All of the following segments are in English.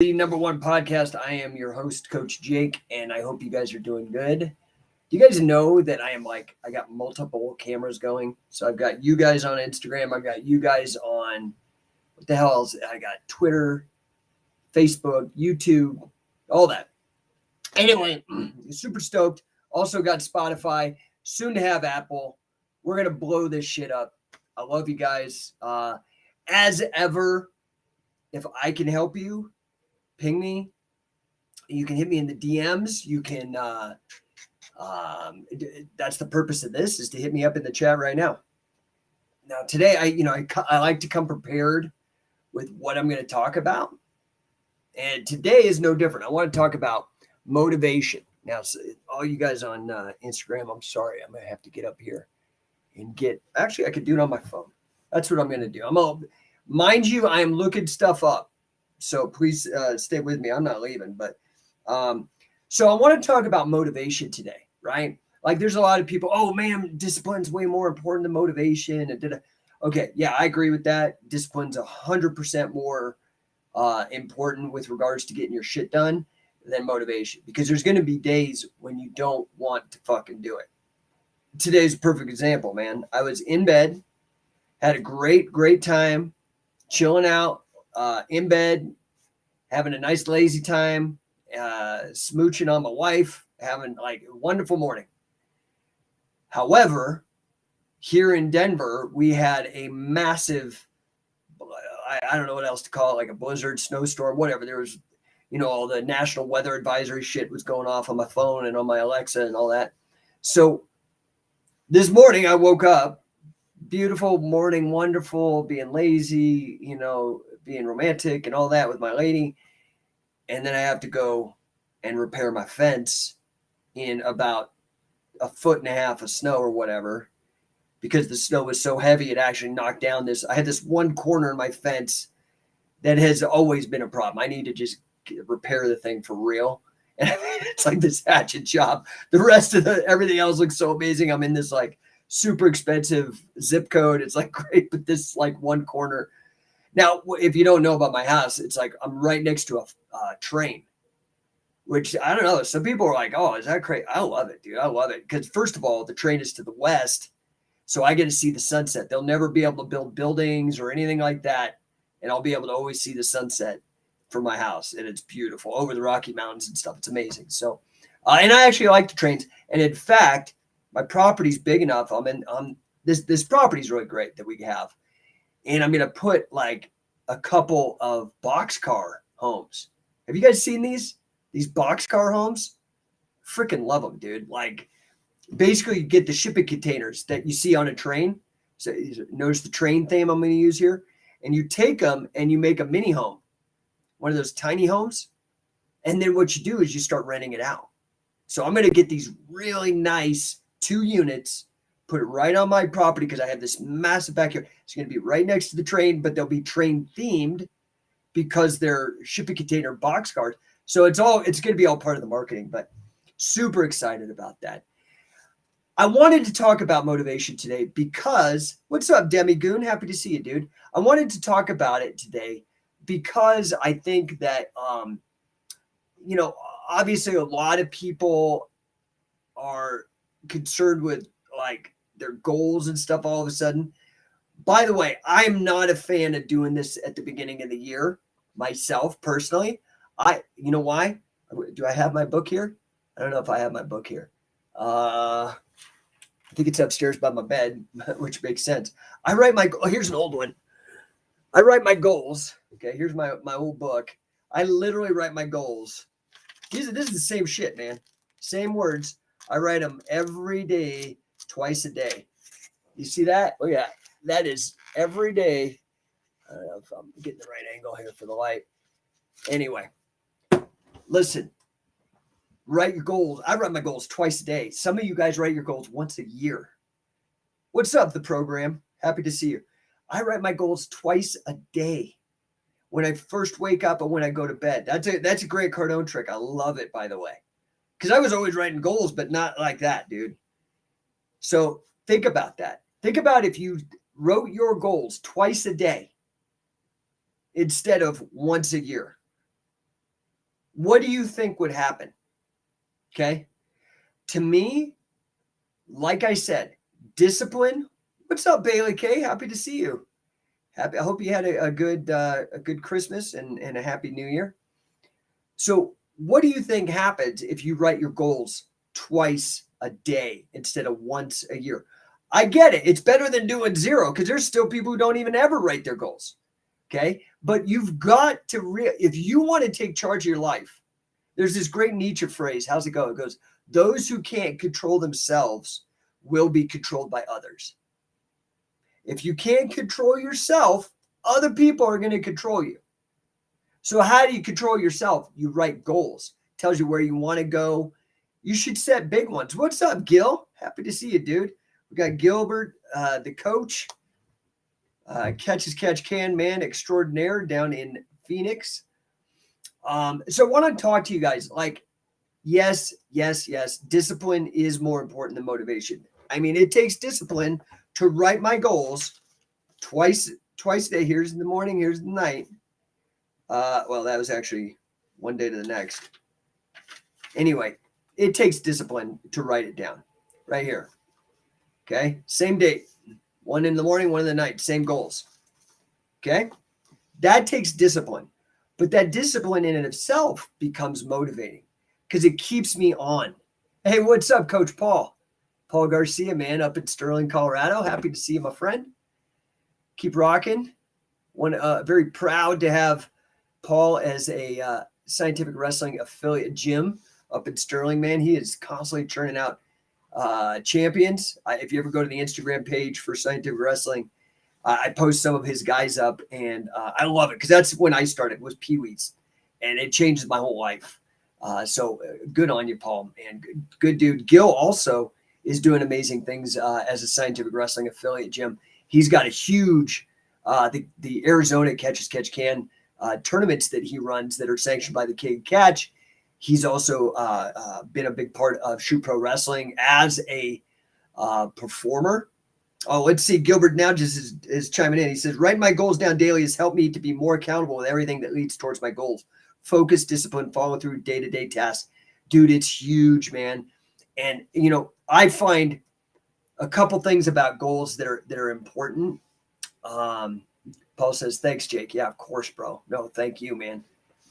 The No1 Podcast. I am your host, Coach Jake, and I hope you guys are doing good. Do you guys know that I got multiple cameras going? So I've got you guys on Instagram. I've got you guys on, what the hell else? I got Twitter, Facebook, YouTube, all that. Anyway, super stoked. Also got Spotify, soon to have Apple. We're going to blow this shit up. I love you guys. As ever, if I can help you, ping me. You can hit me in the DMs. You can, that's the purpose of this, is to hit me up in the chat right now. Now, today, I like to come prepared with what I'm going to talk about. And today is no different. I want to talk about motivation. Now, so all you guys on Instagram, I'm sorry. I'm going to have to get up here and actually, I could do it on my phone. That's what I'm going to do. Mind you, I am looking stuff up. So please stay with me. I'm not leaving. But so I want to talk about motivation today, right? Like there's a lot of people, oh man, discipline's way more important than motivation. Okay, yeah, I agree with that. Discipline's 100% more important with regards to getting your shit done than motivation, because there's going to be days when you don't want to fucking do it. Today's a perfect example, man. I was in bed, had a great time, chilling out, in bed, having a nice lazy time, smooching on my wife, having like a wonderful morning. However, here in Denver, we had a massive, I don't know what else to call it, like a blizzard, snowstorm, whatever. There was, all the national weather advisory shit was going off on my phone and on my Alexa and all that. So this morning I woke up, beautiful morning, wonderful, being lazy, being romantic and all that with my lady. And then I have to go and repair my fence in about 1.5 feet of snow or whatever, because the snow was so heavy, it actually knocked down I had this one corner in my fence that has always been a problem. I need to just repair the thing for real. And it's like this hatchet job. The rest of everything else looks so amazing. I'm in this like super expensive zip code. It's like great, but this like one corner. Now, if you don't know about my house, it's like I'm right next to a train, which I don't know. Some people are like, oh, is that crazy? I love it, dude. I love it. Because first of all, the train is to the west, so I get to see the sunset. They'll never be able to build buildings or anything like that, and I'll be able to always see the sunset from my house, and it's beautiful over the Rocky Mountains and stuff. It's amazing. So, and I actually like the trains. And in fact, my property's big enough. This property's really great that we have. And I'm going to put like a couple of boxcar homes. Have you guys seen these boxcar homes? Freaking love them, dude. Like basically you get the shipping containers that you see on a train. So notice the train theme I'm going to use here. And you take them and you make a mini home, one of those tiny homes. And then what you do is you start renting it out. So I'm going to get these really nice 2 units, put it right on my property because I have this massive backyard. It's going to be right next to the train, but they'll be train themed because they're shipping container boxcars. So it's going to be all part of the marketing, but super excited about that. I wanted to talk about motivation today because, what's up, Demi Goon? Happy to see you, dude. I wanted to talk about it today because I think that, obviously a lot of people are concerned with like their goals and stuff all of a sudden. By the way, I'm not a fan of doing this at the beginning of the year myself personally. You know why? Do I have my book here? I don't know if I have my book here. I think it's upstairs by my bed, which makes sense. Here's an old one. I write my goals. Okay, here's my old book. I literally write my goals. This is the same shit, man. Same words. I write them every day, twice a day. You see that? Oh yeah, that is every day. I don't know if I'm getting the right angle here for the light. Anyway, listen, write your goals. I write my goals twice a day. Some of you guys write your goals once a year. What's up, the program? Happy to see you. I write my goals twice a day. When I first wake up and when I go to bed. That's a great Cardone trick. I love it, by the way. Because I was always writing goals, but not like that, dude. So think about that. Think about if you wrote your goals twice a day instead of once a year. what do you think would happen? Okay. To me, like I said, discipline. What's up, Bailey K? Happy to see you. I hope you had a good Christmas and a happy New Year. So what do you think happens if you write your goals twice a day instead of once a year? I get it. It's better than doing zero because there's still people who don't even ever write their goals. Okay. But you've got to, if you want to take charge of your life, there's this great Nietzsche phrase. How's it go? It goes, those who can't control themselves will be controlled by others. If you can't control yourself, other people are going to control you. So how do you control yourself? You write goals. Tells you where you want to go. You should set big ones. What's up, Gil? Happy to see you, dude. We got Gilbert, the coach, catch as catch can man extraordinaire down in Phoenix. So I want to talk to you guys. Like, yes. Discipline is more important than motivation. I mean, it takes discipline to write my goals twice a day. Here's in the morning, here's the night. Well, that was actually one day to the next. Anyway, it takes discipline to write it down right here. Okay. Same date, one in the morning, one in the night, same goals. Okay. That takes discipline, but that discipline in and of itself becomes motivating because it keeps me on. Hey, what's up, Coach Paul? Paul Garcia, man, up in Sterling, Colorado. Happy to see you, my friend. Keep rocking. Very proud to have Paul as a Scientific Wrestling affiliate gym up in Sterling, man. He is constantly churning out champions. If you ever go to the Instagram page for Scientific Wrestling, I post some of his guys up, and I love it because that's when I started, was Pee-wees, and it changes my whole life. So good on you, Paul, man. Good dude. Gil also is doing amazing things as a Scientific Wrestling affiliate gym. He's got a huge, the Arizona Catch as Catch Can tournaments that he runs that are sanctioned by the King Catch. He's also been a big part of Shoot Pro Wrestling as a performer. Oh, let's see. Gilbert now just is chiming in. He says, writing my goals down daily has helped me to be more accountable with everything that leads towards my goals. Focus, discipline, follow through day-to-day tasks. Dude, it's huge, man. And, you know, I find a couple things about goals that are important. Paul says, thanks, Jake. Yeah, of course, bro. No, thank you, man.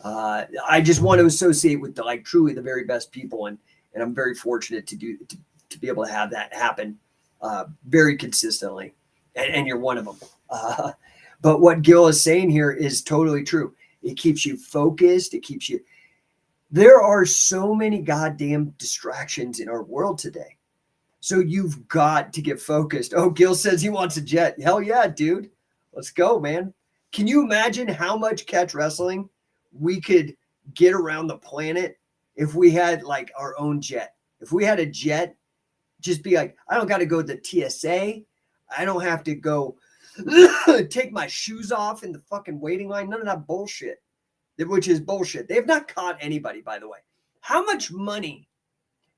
I just want to associate with truly the very best people. And I'm very fortunate to be able to have that happen very consistently. And you're one of them. But what Gil is saying here is totally true. It keeps you focused. There are so many goddamn distractions in our world today. So you've got to get focused. Oh, Gil says he wants a jet. Hell yeah, dude. Let's go, man. Can you imagine how much catch wrestling we could get around the planet if we had like our own jet? If we had a jet, just be like, I don't got to go to the TSA. I don't have to go take my shoes off in the fucking waiting line. None of that bullshit, which is bullshit. They have not caught anybody, by the way. How much money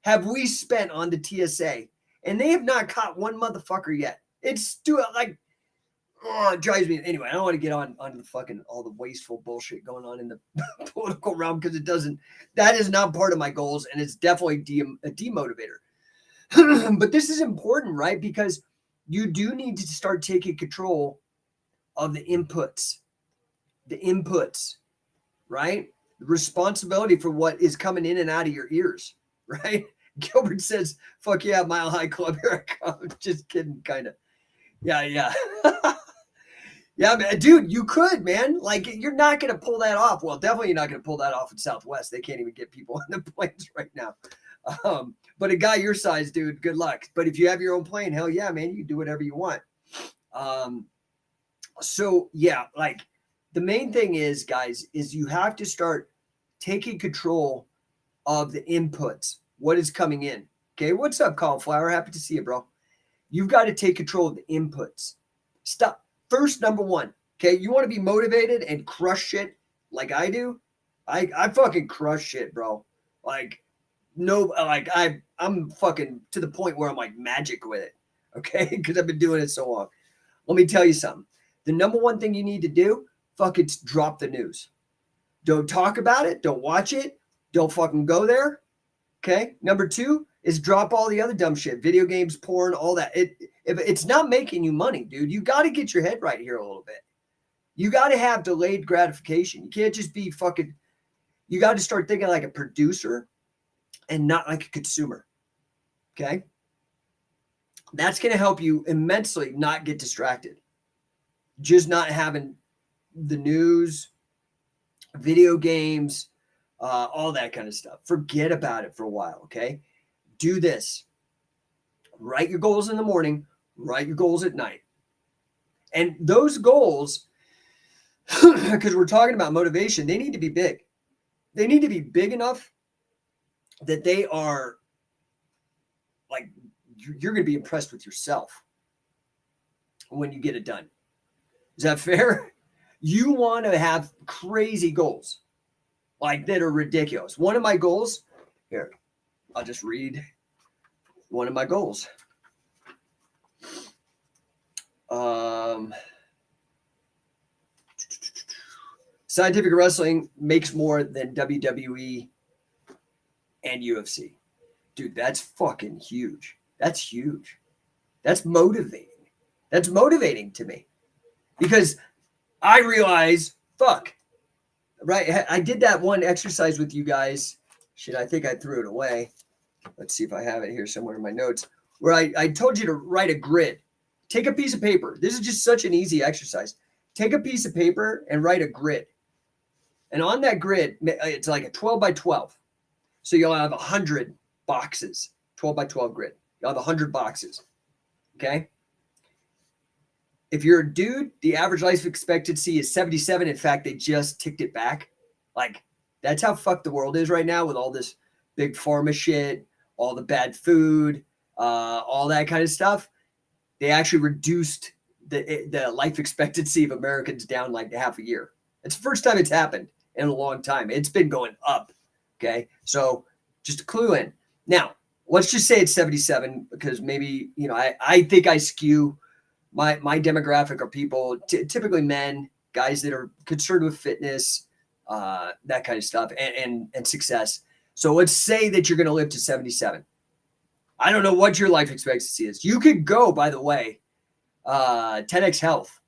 have we spent on the TSA? And they have not caught one motherfucker yet. It's like, oh, it drives me. Anyway, I don't want to get onto the fucking all the wasteful bullshit going on in the political realm because that is not part of my goals, and it's definitely a demotivator. But this is important, right? Because you do need to start taking control of the inputs, right? The responsibility for what is coming in and out of your ears, right? Gilbert says, fuck yeah, Mile High Club, here I come. Just kidding, kind of. Yeah. Yeah, man, dude, you could, man. Like, you're not going to pull that off. Well, definitely you're not going to pull that off in Southwest. They can't even get people on the planes right now. But a guy your size, dude, good luck. But if you have your own plane, hell yeah, man, you can do whatever you want. So, yeah, like, the main thing is, guys, is you have to start taking control of the inputs, what is coming in. Okay, what's up, Cauliflower? Happy to see you, bro. You've got to take control of the inputs. Stop. First, number one, okay, you want to be motivated and crush shit like I do? I fucking crush shit, bro. Like, no, like I'm fucking to the point where I'm like magic with it, okay? Because I've been doing it so long. Let me tell you something. The number one thing you need to do, fucking drop the news. Don't talk about it. Don't watch it. Don't fucking go there. Okay. Number 2 is drop all the other dumb shit, video games, porn, all that. If it's not making you money, dude, you got to get your head right here a little bit. You got to have delayed gratification. You can't just be fucking, you got to start thinking like a producer and not like a consumer. Okay. That's going to help you immensely not get distracted. Just not having the news, video games, all that kind of stuff. Forget about it for a while. Okay. Do this. Write your goals in the morning, write your goals at night. And those goals, because we're talking about motivation, they need to be big. They need to be big enough that they are like, you're going to be impressed with yourself when you get it done. Is that fair? You want to have crazy goals like that are ridiculous. One of my goals, here, I'll just read one of my goals. Scientific wrestling makes more than WWE and UFC. Dude, that's fucking huge. That's huge. That's motivating. That's motivating to me because I realize, fuck, right? I did that one exercise with you guys. Shit, I think I threw it away. Let's see if I have it here somewhere in my notes where I told you to write a grid. Take a piece of paper. This is just such an easy exercise. Take a piece of paper and write a grid. And on that grid, it's like a 12 by 12. So you'll have 100 boxes, 12 by 12 grid. You'll have 100 boxes. Okay. If you're a dude, the average life expectancy is 77. In fact, they just ticked it back. Like, that's how fucked the world is right now with all this big pharma shit, all the bad food, all that kind of stuff. They actually reduced the life expectancy of Americans down like half a year. It's the first time it's happened in a long time. It's been going up. Okay. So just a clue in. Now, let's just say it's 77 because maybe, I think I skew my demographic are people, typically men, guys that are concerned with fitness, that kind of stuff and success. So let's say that you're going to live to 77. I don't know what your life expectancy is. You could go, by the way, 10X Health.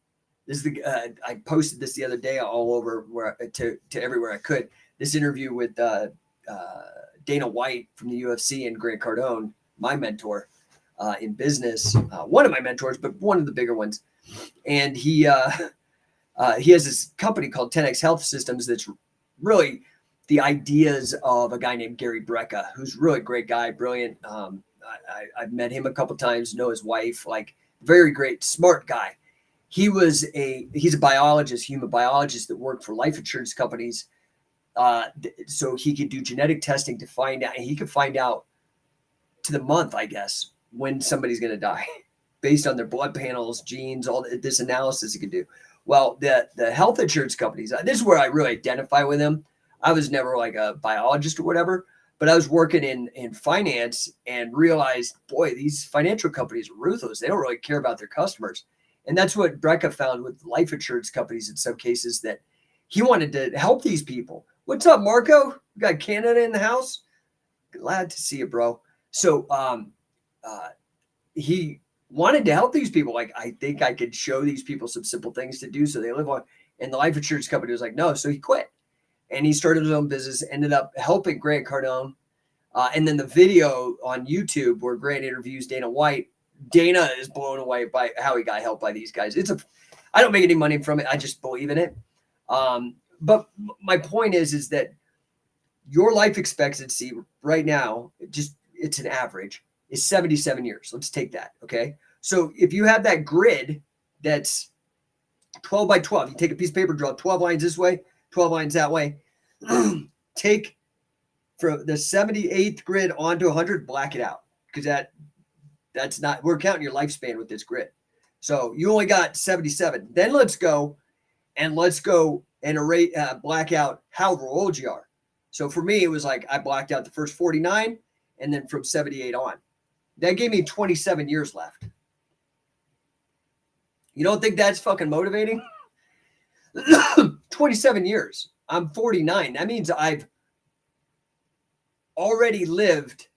This is I posted this the other day all over to everywhere I could. This interview with Dana White from the UFC and Grant Cardone, my mentor in business, one of my mentors, but one of the bigger ones. And he has this company called 10X Health Systems that's really the ideas of a guy named Gary Brecka, who's really a great guy, brilliant. I've met him a couple times, know his wife, like very great, smart guy. He's a biologist, human biologist that worked for life insurance companies. So he could do genetic testing to find out, and he could find out to the month, I guess, when somebody's going to die based on their blood panels, genes, all this analysis he could do. Well, the health insurance companies, this is where I really identify with them. I was never like a biologist or whatever, but I was working in finance and realized, boy, these financial companies are ruthless. They don't really care about their customers. And that's what Brecka found with life insurance companies in some cases, that he wanted to help these people. What's up, Marco? We got Canada in the house. Glad to see you, bro. So he wanted to help these people. Like, I think I could show these people some simple things to do so they live on. And the life insurance company was like, no. So he quit. And he started his own business, ended up helping Grant Cardone. And then the video on YouTube where Grant interviews Dana White, Dana is blown away by how he got helped by these guys. I don't make any money from it. I just believe in it. But my point is that your life expectancy right now, it's an average, is 77 years. Let's take that. Okay. So if you have that grid that's 12 by 12, you take a piece of paper, draw 12 lines this way, 12 lines that way. Take from the 78th grid onto 100, black it out, because that's not, we're counting your lifespan with this grid. So you only got 77. Then let's go and black out however old you are. So for me, it was like I blacked out the first 49 and then from 78 on. That gave me 27 years left. You don't think that's fucking motivating? 27 years. I'm 49. That means I've already lived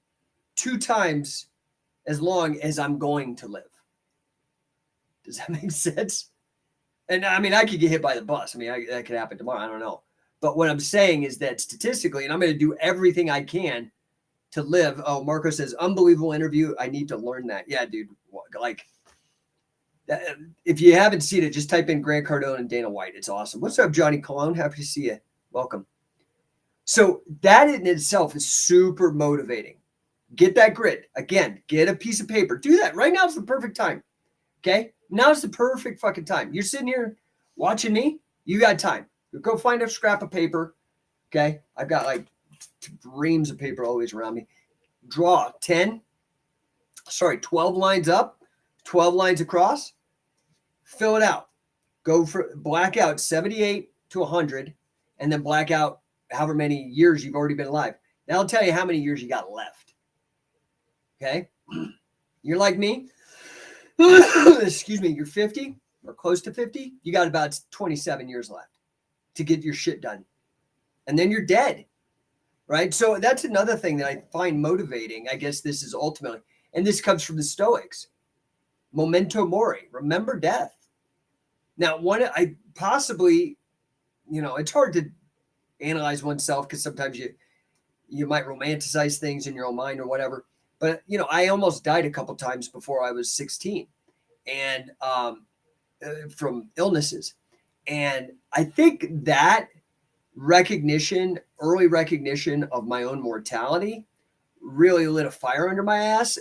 2 times as long as I'm going to live. Does that make sense? And I mean, I could get hit by the bus. I mean, that could happen tomorrow. I don't know. But what I'm saying is that statistically, and I'm going to do everything I can to live. Oh, Marco says, unbelievable interview. I need to learn that. Yeah, dude. Like, if you haven't seen it, just type in Grant Cardone and Dana White. It's awesome. What's up, Johnny Cologne? Happy to see you. Welcome. So that in itself is super motivating. Get that grid. Again, get a piece of paper. Do that. Right now is the perfect time. Okay? Now's the perfect fucking time. You're sitting here watching me. You got time. Go find a scrap of paper. Okay? I've got like reams of paper always around me. Draw 12 lines up, 12 lines across. Fill it out. Go for black out 78 to 100, and then black out however many years you've already been alive. That'll tell you how many years you got left. Okay? You're like me. Excuse me. You're 50 or close to 50. You got about 27 years left to get your shit done. And then you're dead. Right? So that's another thing that I find motivating. I guess this is ultimately, and this comes from the Stoics. Memento mori. Remember death. Now, I possibly, it's hard to analyze oneself because sometimes you might romanticize things in your own mind or whatever. But, I almost died a couple times before I was 16 and from illnesses. And I think that early recognition of my own mortality really lit a fire under my ass.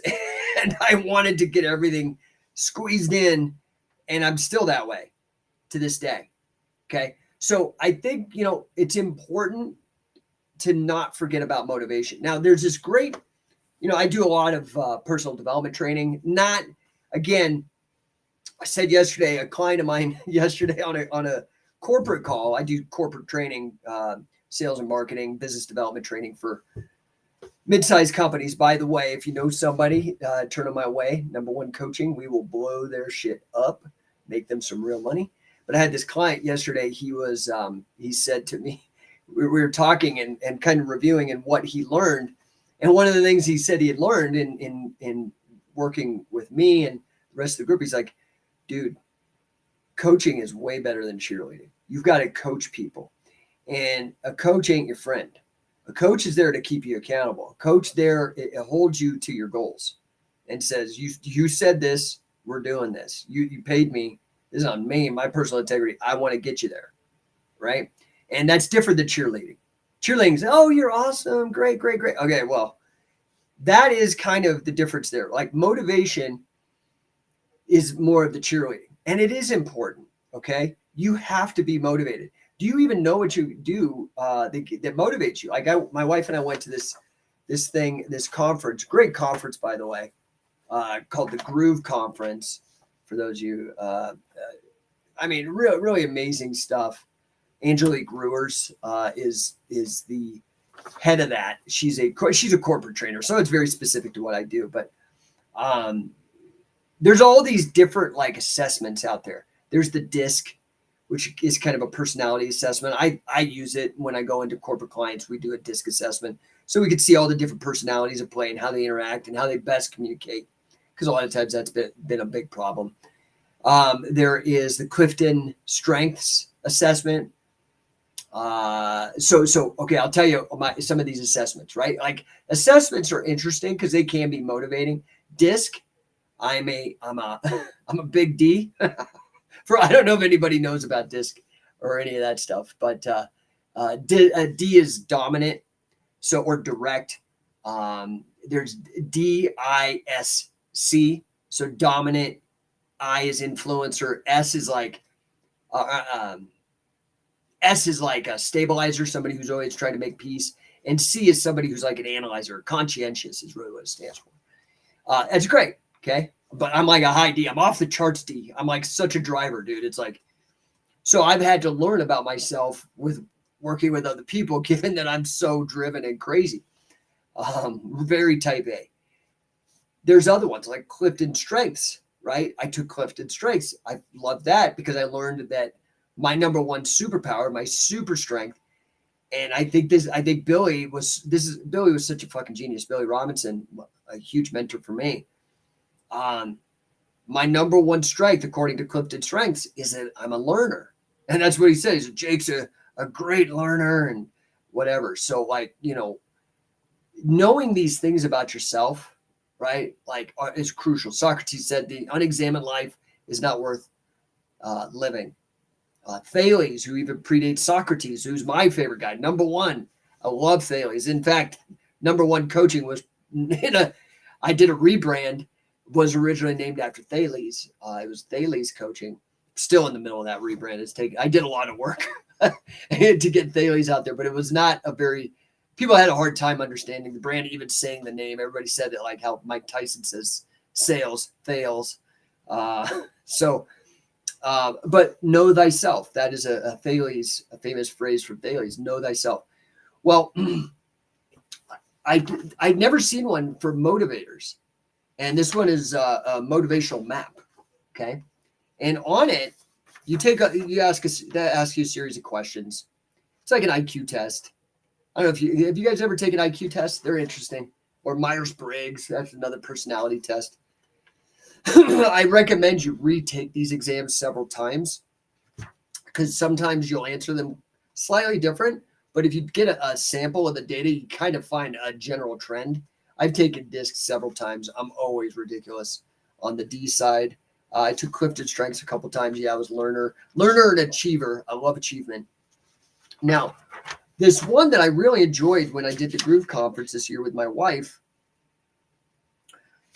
And I wanted to get everything squeezed in. And I'm still that way to this day. Okay. So I think, it's important to not forget about motivation. Now there's this great, I do a lot of personal development training. Not, again, I said yesterday, a client of mine yesterday on a corporate call, I do corporate training, sales and marketing, business development training for mid-sized companies. By the way, if you know somebody, turn them my way. No1 Coaching, we will blow their shit up, make them some real money. But I had this client yesterday. He said to me, we were talking and kind of reviewing and what he learned. And one of the things he said he had learned in working with me and the rest of the group, he's like, dude, coaching is way better than cheerleading. You've got to coach people. And a coach ain't your friend. A coach is there to keep you accountable. A coach there, it holds you to your goals and says, you said this, we're doing this. You paid me. This is on me, my personal integrity. I want to get you there. Right? And that's different than cheerleading. Cheerleading is, oh, you're awesome. Great, great, great. Okay, well, that is kind of the difference there. Like motivation is more of the cheerleading. And it is important. Okay? You have to be motivated. Do you even know what you do that motivates you? Like my wife and I went to this conference, great conference, by the way, called the Groove Conference. For those of you, really amazing stuff. Angelique Grewers is the head of that. She's a corporate trainer, so it's very specific to what I do. But there's all these different like assessments out there. There's the DISC, which is kind of a personality assessment. I use it when I go into corporate clients. We do a DISC assessment so we can see all the different personalities at play and how they interact and how they best communicate. Because a lot of times that's been a big problem. There is the Clifton Strengths Assessment. Okay, I'll tell you some of these assessments, right? Like assessments are interesting because they can be motivating. DISC, I'm a big D. I don't know if anybody knows about DISC or any of that stuff, but D is dominant, or direct. There's DISC, so dominant. I is influencer. S is like a stabilizer, somebody who's always trying to make peace. And C is somebody who's like an analyzer. Conscientious is really what it stands for. That's great. Okay. But I'm like a high D. I'm off the charts D. I'm like such a driver, dude. It's like, so I've had to learn about myself with working with other people, given that I'm so driven and crazy. Very type A. There's other ones like Clifton Strengths, right? I took Clifton Strengths. I love that because I learned that my number one superpower, my super strength, And I think Billy was such a fucking genius. Billy Robinson, a huge mentor for me. My number one strength, according to Clifton Strengths, is that I'm a learner. And that's what he says. Jake's a great learner and whatever. So like, knowing these things about yourself, right? Like is crucial. Socrates said the unexamined life is not worth living. Thales, who even predates Socrates, who's my favorite guy, number one. I love Thales. In fact, number one coaching was I did a rebrand, was originally named after Thales. It was Thales coaching. Still in the middle of that rebrand. I did a lot of work to get Thales out there, but it was not people had a hard time understanding the brand, even saying the name. Everybody said it like how Mike Tyson says sales, Thales. But know thyself. That is a famous phrase from Thales. Know thyself. Well, I'd never seen one for motivators, and this one is a motivational map. Okay, and on it, you ask you a series of questions. It's like an IQ test. I don't know have you guys ever taken IQ tests? They're interesting. Or Myers-Briggs. That's another personality test. I recommend you retake these exams several times because sometimes you'll answer them slightly different. But if you get a sample of the data, you kind of find a general trend. I've taken discs several times. I'm always ridiculous on the D side. I took Clifton Strengths a couple times. Yeah, I was learner and achiever. I love achievement. Now, this one that I really enjoyed when I did the Groove Conference this year with my wife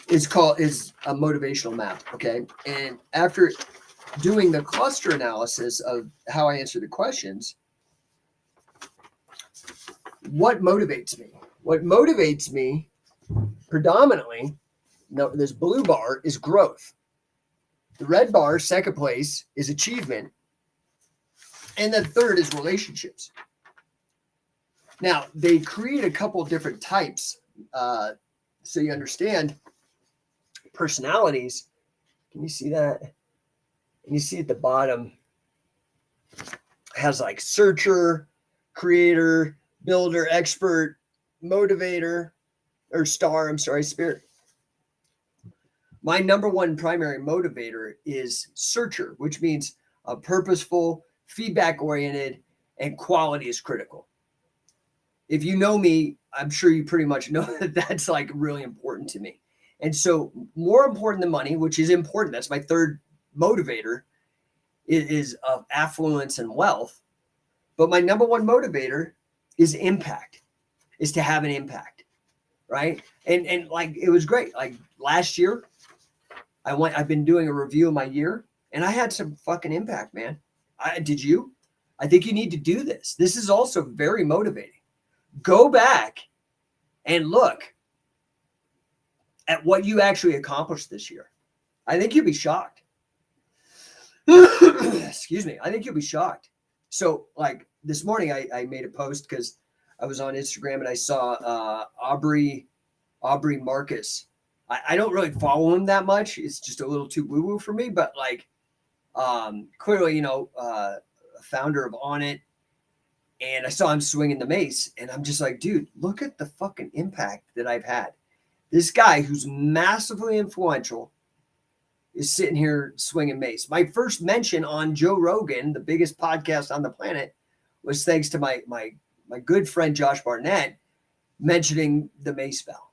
is a motivational map. Okay. And after doing the cluster analysis of how I answer the questions, what motivates me? What motivates me predominantly, this blue bar is growth. The red bar, second place, is achievement. And then third is relationships. Now, they create a couple of different types. So you understand personalities. Can you see that? And you see at the bottom has like searcher, creator, builder, expert, motivator, or star, spirit. My number one primary motivator is searcher, which means purposeful, feedback-oriented, and quality is critical. If you know me, I'm sure you pretty much know that that's like really important to me. And so more important than money, which is important, that's my third motivator, is of affluence and wealth. But my number one motivator is impact, is to have an impact, right? And like, it was great. Like last year, I've been doing a review of my year, and I had some fucking impact, man. Did you? I think you need to do this. This is also very motivating. Go back and look at what you actually accomplished this year. I think you'll be shocked. Excuse me. I think you'll be shocked. So like this morning, I made a post because I was on Instagram and I saw Aubrey Marcus. I don't really follow him that much. It's just a little too woo-woo for me, but like clearly, a founder of On It. And I saw him swinging the mace, and I'm just like, dude, look at the fucking impact that I've had. This guy who's massively influential is sitting here swinging mace. My first mention on Joe Rogan, the biggest podcast on the planet, was thanks to my good friend Josh Barnett mentioning the mace bell,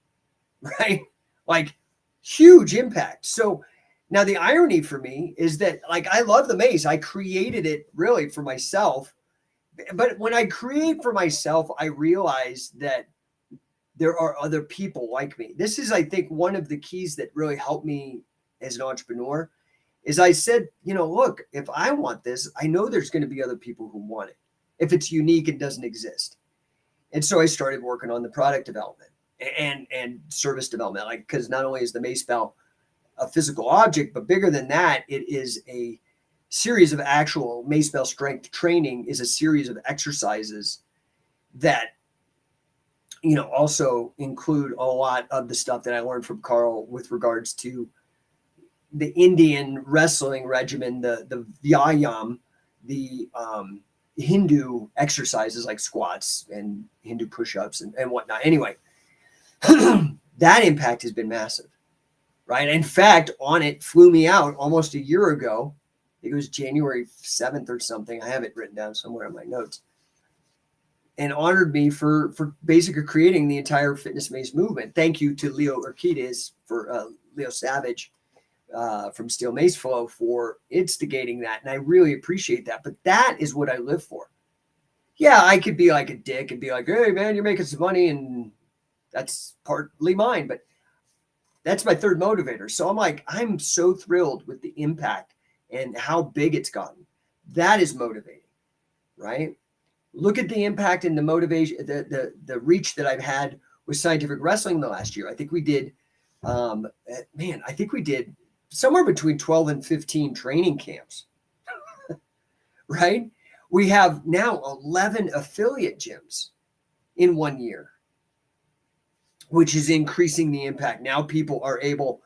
right? Like huge impact. So now the irony for me is that like I love the mace. I created it really for myself. But when I create for myself, I realize that there are other people like me. This is, I think, one of the keys that really helped me as an entrepreneur is I said, look, if I want this, I know there's going to be other people who want it if it's unique and doesn't exist. And so I started working on the product development and service development, like, because not only is the mace bell a physical object, but bigger than that, it is a series of actual mace bell strength training, is a series of exercises that also include a lot of the stuff that I learned from Carl with regards to the Indian wrestling regimen, the vyayam, the Hindu exercises like squats and Hindu push-ups and whatnot. Anyway, that impact has been massive, right? In fact, On It flew me out almost a year ago. I think it was January 7th or something. I have it written down somewhere in my notes. And honored me for basically creating the entire Fitness Maze movement. Thank you to Leo Urquidez for Leo Savage from Steel Maze Flow for instigating that. And I really appreciate that. But that is what I live for. Yeah, I could be like a dick and be like, hey, man, you're making some money and that's partly mine. But that's my third motivator. So I'm like, I'm so thrilled with the impact and how big it's gotten. That is motivating, right? Look at the impact and the motivation, the reach that I've had with scientific wrestling in the last year. I think we did, I think we did somewhere between 12 and 15 training camps, right? We have now 11 affiliate gyms in 1 year, which is increasing the impact. Now people are able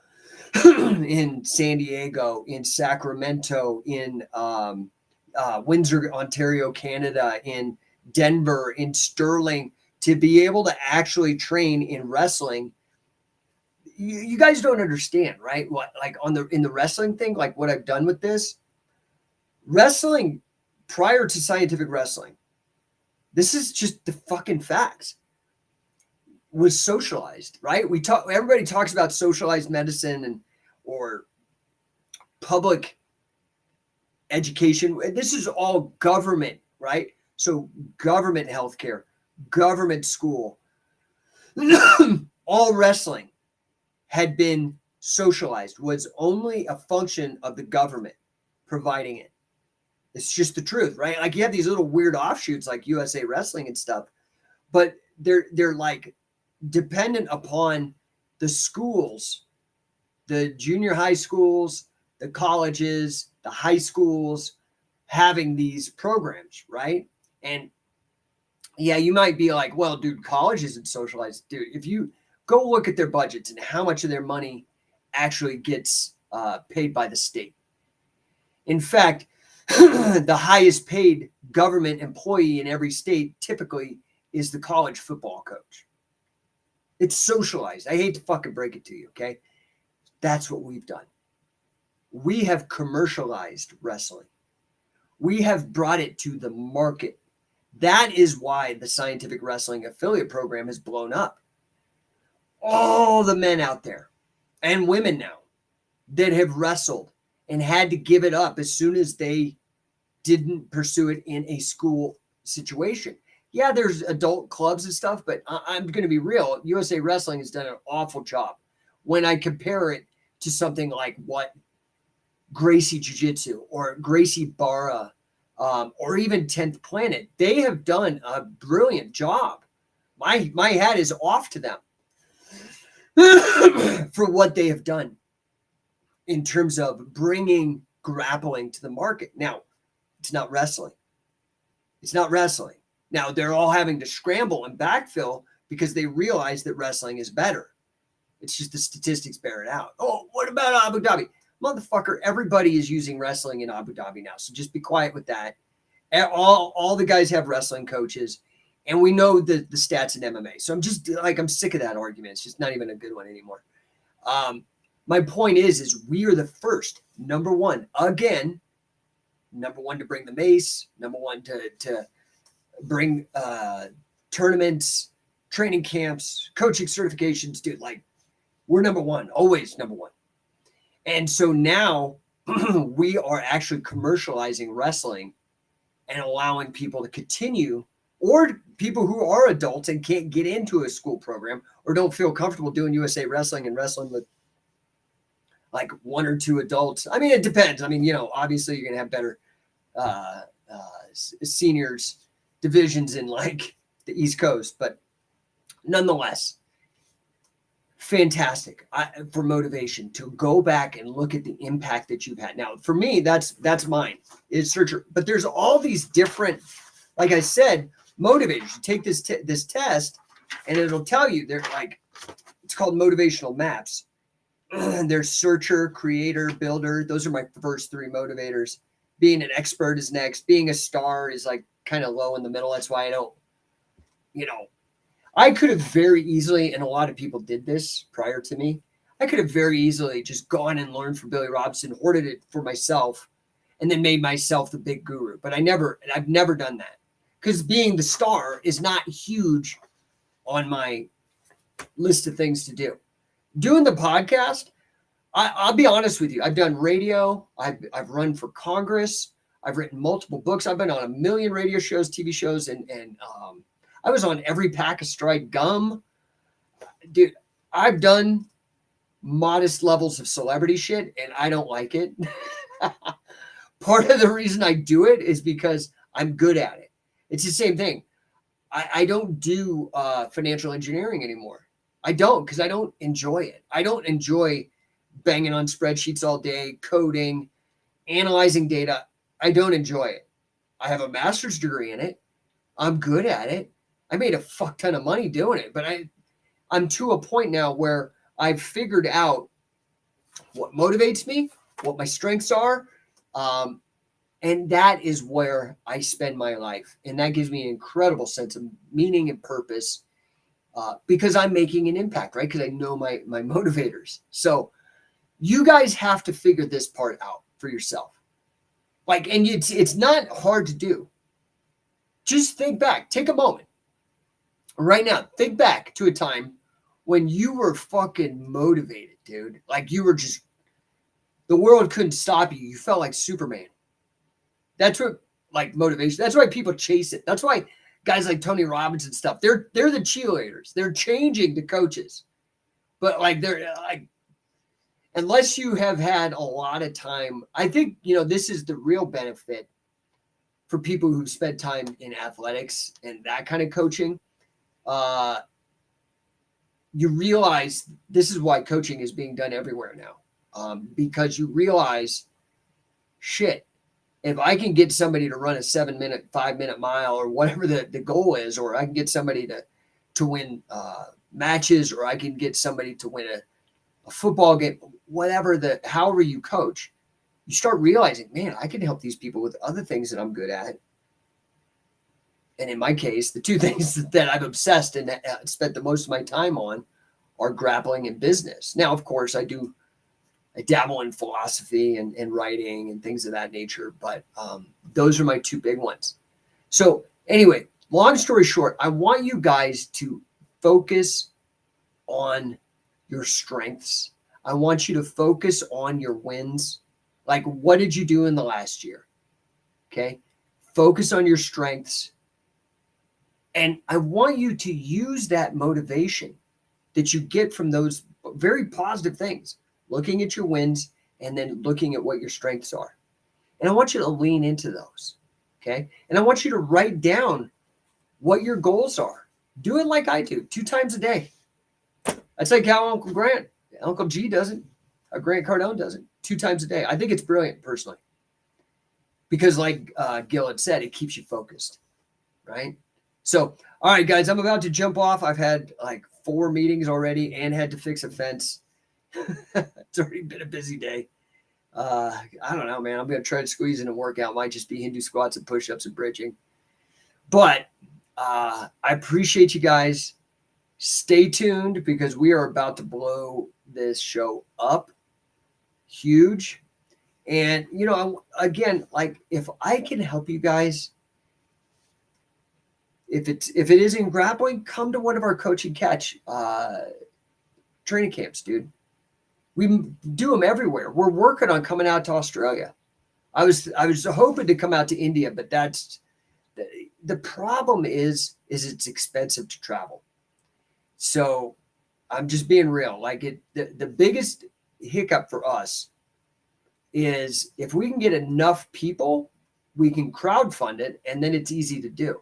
in San Diego, in Sacramento, in Windsor, Ontario, Canada, in Denver, in Sterling, to be able to actually train in wrestling. You guys don't understand, right? What, like in the wrestling thing, like what I've done with this wrestling prior to scientific wrestling. This is just the fucking facts. Was socialized, right? Everybody talks about socialized medicine or public education. This is all government, right? So government healthcare, government school, all wrestling had been socialized, was only a function of the government providing it. It's just the truth, right? Like you have these little weird offshoots like USA Wrestling and stuff, but they're like dependent upon the schools, the junior high schools, the colleges, the high schools having these programs, right? And yeah, you might be like, well, dude, college isn't socialized. Dude, if you go look at their budgets and how much of their money actually gets paid by the state. In fact, the highest paid government employee in every state typically is the college football coach. It's socialized. I hate to fucking break it to you, okay? That's what we've done. We have commercialized wrestling. We have brought it to the market. That is why the Scientific Wrestling Affiliate Program has blown up. All the men out there and women now that have wrestled and had to give it up as soon as they didn't pursue it in a school situation. Yeah, there's adult clubs and stuff, but I'm going to be real. USA Wrestling has done an awful job. When I compare it to something like what Gracie Jiu-Jitsu or Gracie Barra or even 10th Planet, they have done a brilliant job. My hat is off to them for what they have done in terms of bringing grappling to the market. Now, it's not wrestling. It's not wrestling. Now, they're all having to scramble and backfill because they realize that wrestling is better. It's just the statistics bear it out. Oh, what about Abu Dhabi? Motherfucker, everybody is using wrestling in Abu Dhabi now, so just be quiet with that. All the guys have wrestling coaches, and we know the stats in MMA. So I'm just like, I'm sick of that argument. It's just not even a good one anymore. My point is we are the first, number one to bring the mace, number one to bring tournaments, training camps, coaching certifications, dude. Like, we're number one, always number one. And so now we are actually commercializing wrestling and allowing people to continue, or people who are adults and can't get into a school program or don't feel comfortable doing USA Wrestling and wrestling with like one or two adults. I mean, it depends. I mean, obviously you're going to have better seniors divisions in like the East Coast, but nonetheless, fantastic for motivation to go back and look at the impact that you've had. Now, for me, that's mine is searcher, but there's all these different, like I said, motivators. You take this test and it'll tell you, they're like, it's called motivational maps. There's searcher, creator, builder. Those are my first three motivators. being an expert is next. Being a star is like kind of low in the middle. That's why I don't, I could have very easily, and a lot of people did this prior to me, I could have very easily just gone and learned from Billy Robinson, hoarded it for myself, and then made myself the big guru. But I've never done that, because being the star is not huge on my list of things to do. Doing the podcast, I'll be honest with you. I've done radio. I've run for Congress. I've written multiple books. I've been on a million radio shows, TV shows, and I was on every pack of Stride gum. Dude, I've done modest levels of celebrity shit, and I don't like it. Part of the reason I do it is because I'm good at it. It's the same thing. I don't do financial engineering anymore. I don't, because I don't enjoy it. I don't enjoy banging on spreadsheets all day, coding, analyzing data. I don't enjoy it. I have a master's degree in it. I'm good at it. I made a fuck ton of money doing it, but I'm to a point now where I've figured out what motivates me, what my strengths are, and that is where I spend my life. And that gives me an incredible sense of meaning and purpose, because I'm making an impact, right? Because I know my motivators. So you guys have to figure this part out for yourself. And it's not hard to do. Just think back. Take a moment. Right now, think back to a time when you were fucking motivated, dude. Like you were just, the world couldn't stop you. You felt like Superman. That's what, like, motivation. That's why people chase it. That's why guys like Tony Robbins and stuff, they're the cheerleaders. They're changing the coaches. But they're unless you have had a lot of time, I think, this is the real benefit for people who've spent time in athletics and that kind of coaching. You realize this is why coaching is being done everywhere now. Because you realize, shit, if I can get somebody to run a 7-minute, 5-minute mile, or whatever the goal is, or I can get somebody to win matches, or I can get somebody to win a football game, however you coach, you start realizing, man, I can help these people with other things that I'm good at. And in my case, the two things that I've obsessed and spent the most of my time on are grappling and business. Now, of course, I dabble in philosophy and writing and things of that nature, but those are my two big ones. So anyway, long story short, I want you guys to focus on your strengths. I want you to focus on your wins. Like, what did you do in the last year? Okay. Focus on your strengths. And I want you to use that motivation that you get from those very positive things, looking at your wins and then looking at what your strengths are. And I want you to lean into those. Okay. And I want you to write down what your goals are. Do it like I do, 2 times a day. That's like how Uncle G does it. How Grant Cardone does it, 2 times a day. I think it's brilliant, personally. Because like Gil had said, it keeps you focused, right? So, all right, guys, I'm about to jump off. I've had like 4 meetings already and had to fix a fence. It's already been a busy day. I don't know, man. I'm going to try to squeeze in a workout. Might just be Hindu squats and push-ups and bridging. But I appreciate you guys. Stay tuned, because we are about to blow this show up huge. And, again, like, if I can help you guys, if it is in grappling, come to one of our coaching catch training camps, dude. We do them everywhere. We're working on coming out to Australia. I was hoping to come out to India, but that's the problem is it's expensive to travel. So I'm just being real. Like, the biggest hiccup for us is if we can get enough people, we can crowdfund it, and then it's easy to do.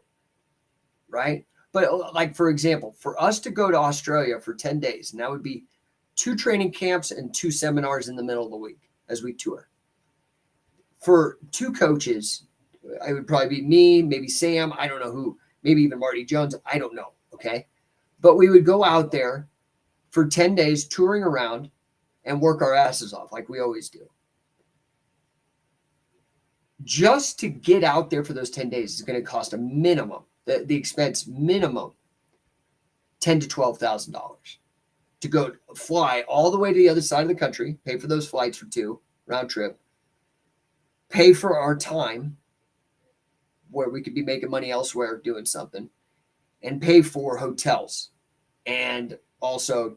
Right? But like, for example, for us to go to Australia for 10 days, and that would be 2 training camps and 2 seminars in the middle of the week as we tour. For 2 coaches, it would probably be me, maybe Sam, I don't know who, maybe even Marty Jones, I don't know, okay? But we would go out there for 10 days touring around and work our asses off like we always do. just to get out there for those 10 days is going to cost a minimum, the expense minimum, $10,000 to $12,000 to go fly all the way to the other side of the country, pay for those flights for 2 round trip, pay for our time where we could be making money elsewhere doing something, and pay for hotels and also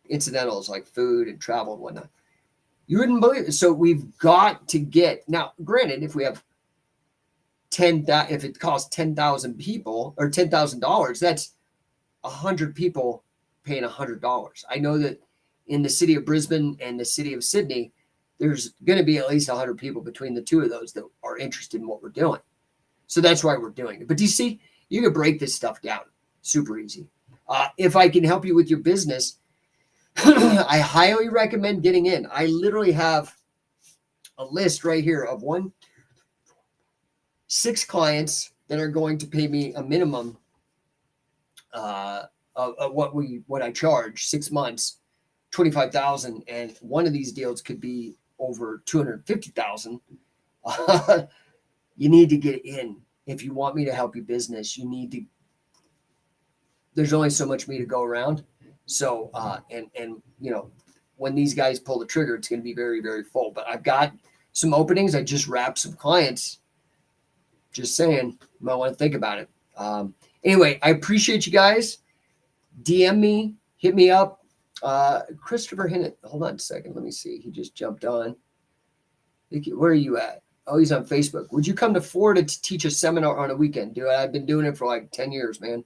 incidentals like food and travel and whatnot. You wouldn't believe it. So we've got to get, now granted, if we have if it costs 10,000 people or $10,000, that's 100 people paying $100. I know that in the city of Brisbane and the city of Sydney, there's going to be at least 100 people between the two of those that are interested in what we're doing. So that's why we're doing it. But do you see, you can break this stuff down super easy. If I can help you with your business, I highly recommend getting in. I literally have a list right here of 6 clients that are going to pay me a minimum of what I charge, 6 months, $25,000, and one of these deals could be over $250,000. You need to get in. If you want me to help your business, you need to. There's only so much me to go around. So, and you know, when these guys pull the trigger, it's going to be very, very full. But I've got some openings. I just wrapped some clients. Just saying, you might want to think about it. Anyway, I appreciate you guys. DM me, hit me up. Christopher Hinnett, hold on a second. Let me see. He just jumped on. Where are you at? Oh, he's on Facebook. Would you come to Florida to teach a seminar on a weekend? Dude, I've been doing it for like 10 years, man.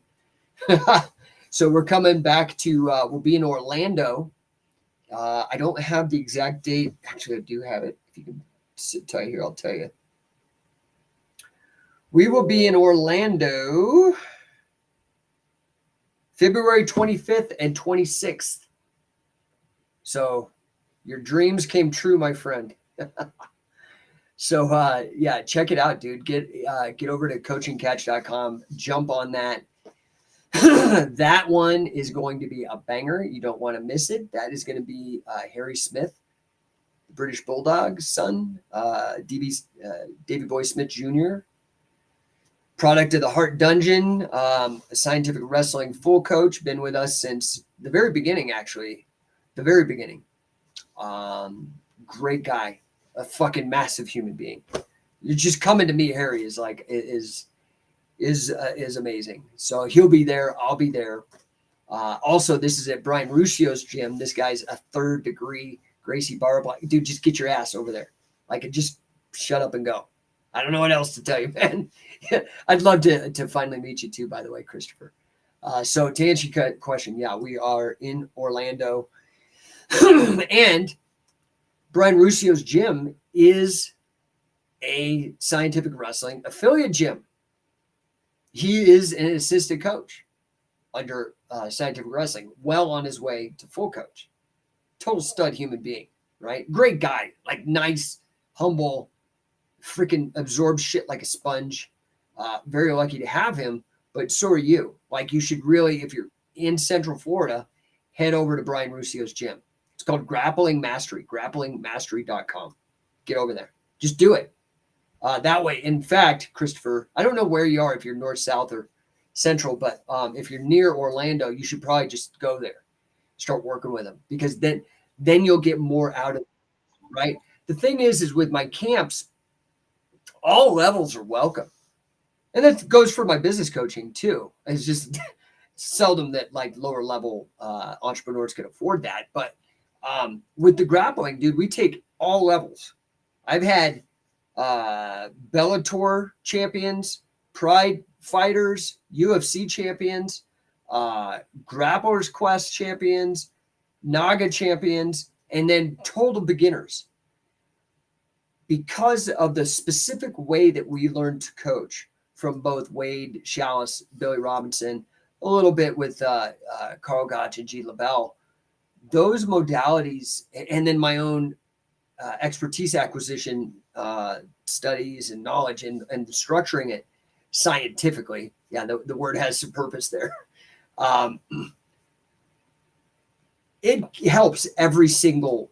So we're coming back to, we'll be in Orlando. I don't have the exact date. Actually, I do have it. If you can sit tight here, I'll tell you. We will be in Orlando February 25th and 26th. So your dreams came true, my friend. So yeah, check it out, dude. Get over to coachingcatch.com. Jump on that. That one is going to be a banger. You don't want to miss it. That is going to be Harry Smith, the British Bulldog's son, Davy Boy Smith Jr., product of the Heart Dungeon, a scientific wrestling full coach, been with us since the very beginning, actually. The very beginning. Great guy, a fucking massive human being. You're just coming to meet Harry is like, is amazing. So he'll be there. I'll be there. Also, this is at Brian Ruscio's gym. This guy's a 3rd degree Gracie Barb. Dude, just get your ass over there. Like, just shut up and go. I don't know what else to tell you, man. I'd love to finally meet you too, by the way, Christopher. So to answer your question, yeah, we are in Orlando. And Brian Ruscio's gym is a scientific wrestling affiliate gym. He is an assistant coach under scientific wrestling, well on his way to full coach. Total stud human being, right? Great guy, like nice, humble, freaking absorbs shit like a sponge. Very lucky to have him, but so are you. Like, you should really, if you're in Central Florida, head over to Brian Ruscio's gym. It's called Grappling Mastery, grapplingmastery.com. Get over there. Just do it. That way, in fact, Christopher, I don't know where you are, if you're north, south, or central, but if you're near Orlando, you should probably just go there, start working with them, because then you'll get more out of it, right? The thing is with my camps, all levels are welcome. And that goes for my business coaching too. It's just seldom that like lower level entrepreneurs can afford that. But with the grappling, dude, we take all levels. I've had Bellator champions, Pride fighters, UFC champions, Grapplers Quest champions, Naga champions, and then total beginners. Because of the specific way that we learned to coach from both Wade Chalice, Billy Robinson, a little bit with Carl Gotch and G. LaBelle, those modalities, and then my own expertise acquisition studies and knowledge and structuring it scientifically. Yeah, the word has some purpose there. It helps every single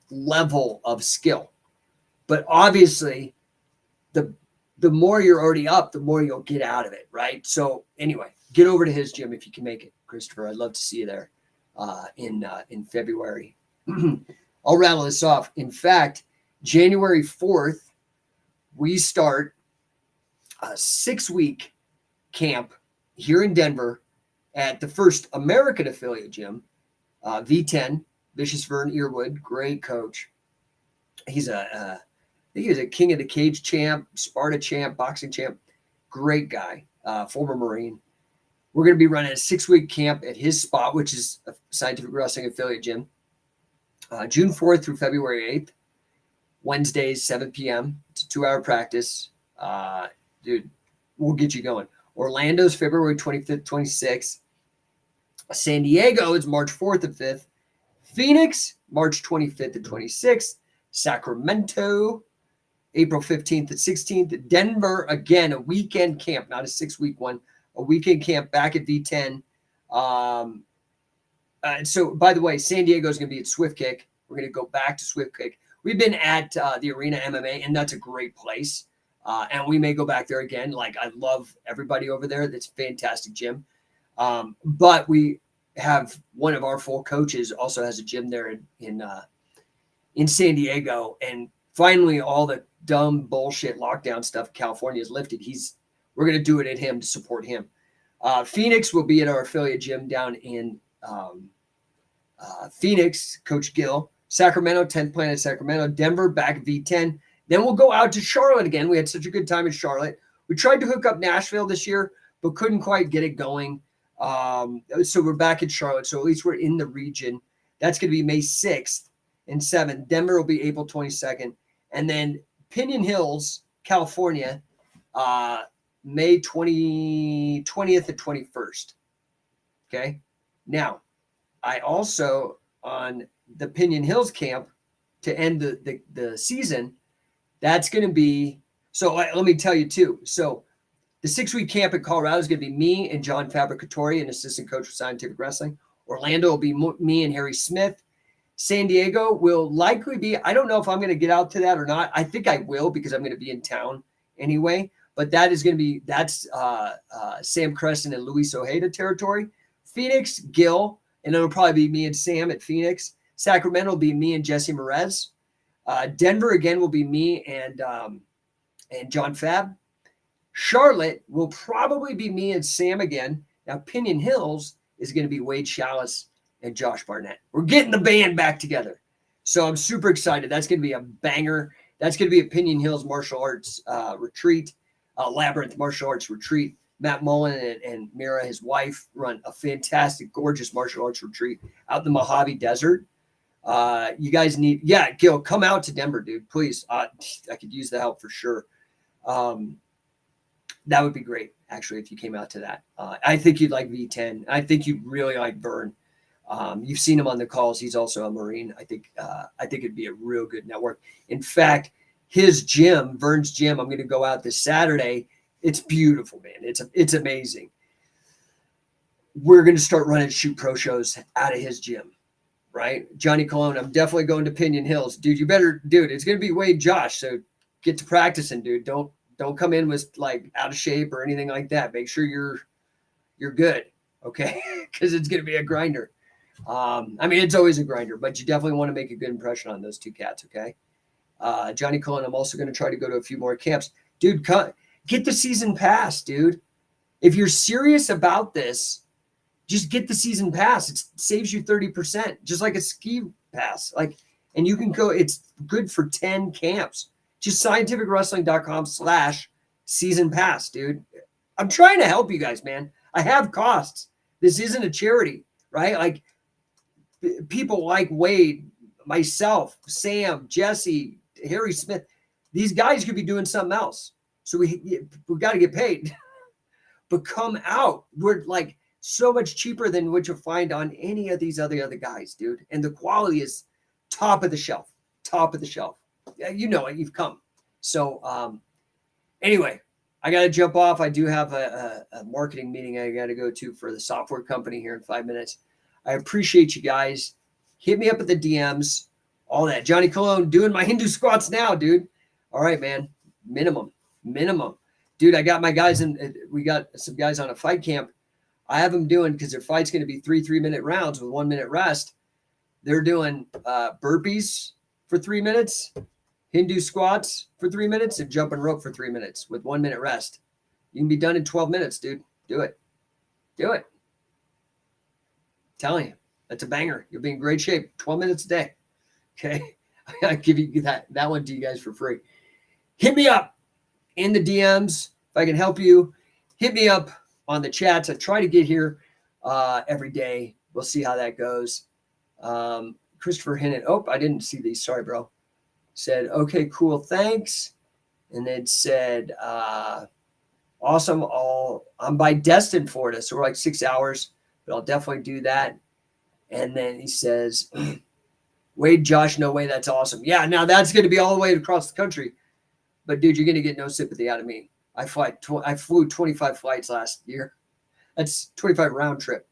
level of skill. But obviously, the more you're already up, the more you'll get out of it, right? So anyway, get over to his gym if you can make it, Christopher. I'd love to see you there in February. I'll rattle this off. In fact, January 4th, we start a 6-week camp here in Denver at the first American affiliate gym, V10, Vicious Vern Earwood, great coach. He's I think he was a King of the Cage champ, Sparta champ, boxing champ, great guy, former Marine. We're going to be running a 6-week camp at his spot, which is a Scientific Wrestling affiliate gym, June 4th through February 8th, Wednesdays, 7 p.m. It's a 2-hour practice. Dude, we'll get you going. Orlando's February 25th, 26th. San Diego is March 4th and 5th. Phoenix, March 25th and 26th. Sacramento, April 15th and 16th. Denver, again, a weekend camp, not a 6-week one, a weekend camp back at V10. So, by the way, San Diego is going to be at Swift Kick. We're going to go back to Swift Kick. We've been at the Arena MMA, and that's a great place. And we may go back there again. Like, I love everybody over there. That's a fantastic gym. But we have one of our full coaches also has a gym there in San Diego. And finally, all the dumb bullshit lockdown stuff in California is lifted. We're going to do it at him to support him. Phoenix will be at our affiliate gym down in Phoenix, Coach Gill. Sacramento, 10th Planet Sacramento. Denver, back at V10. Then we'll go out to Charlotte again. We had such a good time in Charlotte. We tried to hook up Nashville this year, but couldn't quite get it going. So we're back in Charlotte. So at least we're in the region. That's going to be May 6th and 7th. Denver will be April 22nd. And then Pinion Hills, California, May 20th and 21st. Okay. Now, I also, on the Pinion Hills camp to end the season, that's going to be, so let me tell you too. So the 6-week camp in Colorado is going to be me and John Fabricatori, an assistant coach for Scientific Wrestling. Orlando will be me and Harry Smith. San Diego will likely be, I don't know if I'm going to get out to that or not. I think I will because I'm going to be in town anyway. But that is going to be, that's Sam Crescent and Luis Ojeda territory. Phoenix, Gil, and it'll probably be me and Sam at Phoenix. Sacramento will be me and Jesse Merez. Denver again will be me and John Fab. Charlotte will probably be me and Sam again. Now Pinion Hills is going to be Wade Chalice and Josh Barnett. We're getting the band back together. So I'm super excited. That's going to be a banger. That's going to be a Pinion Hills martial arts retreat, Labyrinth martial arts retreat. Matt Mullen and Mira, his wife, run a fantastic, gorgeous martial arts retreat out in the Mojave Desert. You guys need, Gil, come out to Denver, dude, please. I could use the help for sure. That would be great, actually, if you came out to that. I think you'd like V10. I think you'd really like Vern. You've seen him on the calls. He's also a Marine. I think it'd be a real good network. In fact, his gym, Vern's gym, I'm going to go out this Saturday. It's beautiful, man. It's amazing. We're going to start running shoot pro shows out of his gym. Right? Johnny Colon, I'm definitely going to Pinion Hills. Dude, it's going to be Wade Josh. So get to practicing, dude. Don't come in with like out of shape or anything like that. Make sure you're good. Okay. Cause it's going to be a grinder. It's always a grinder, but you definitely want to make a good impression on those two cats. Okay. Johnny Colon, I'm also going to try to go to a few more camps, dude. Get the season pass, dude. If you're serious about this, just get the season pass. It saves you 30%, just like a ski pass. And you can go, it's good for 10 camps. Just scientificwrestling.com/season pass, dude. I'm trying to help you guys, man. I have costs. This isn't a charity, right? Like people like Wade, myself, Sam, Jesse, Harry Smith, these guys could be doing something else. So we got to get paid, but come out. We're like, so much cheaper than what you'll find on any of these other guys, dude. And the quality is top of the shelf. You know it. You've come. So anyway, I got to jump off. I do have a marketing meeting I got to go to for the software company here in 5 minutes. I appreciate you guys. Hit me up at the DMs. All that. Johnny Colon doing my Hindu squats now, dude. All right, man. Minimum. minimum. Dude, I got my guys we got some guys on a fight camp. I have them doing, because their fight's going to be 3-minute rounds with 1 minute rest. They're doing burpees for 3 minutes, Hindu squats for 3 minutes, and jumping rope for 3 minutes with 1 minute rest. You can be done in 12 minutes, dude. Do it. Do it. I'm telling you, that's a banger. You'll be in great shape. 12 minutes a day. Okay. I give you that one to you guys for free. Hit me up in the DMs if I can help you. Hit me up on the chats. I try to get here every day. We'll see how that goes. Christopher Hennon. Oh, I didn't see these. Sorry, bro. Said, okay, cool. Thanks. And then said, awesome. I'm by Destin, Florida. So we're like 6 hours, but I'll definitely do that. And then he says, Wade, Josh, no way. That's awesome. Yeah. Now that's going to be all the way across the country, but dude, you're going to get no sympathy out of me. I flew 25 flights last year. That's 25 round trip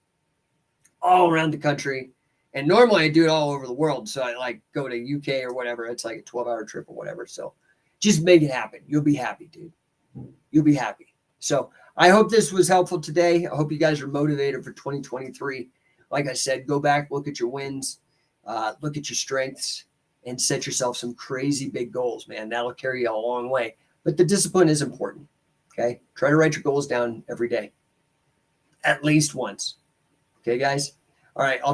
all around the country. And normally I do it all over the world. So I like go to UK or whatever. It's like a 12-hour trip or whatever. So just make it happen. You'll be happy, dude. You'll be happy. So I hope this was helpful today. I hope you guys are motivated for 2023. Like I said, go back, look at your wins, look at your strengths, and set yourself some crazy big goals, man. That'll carry you a long way. But the discipline is important, okay? Try to write your goals down every day, at least once. Okay, guys? All right, I'll talk.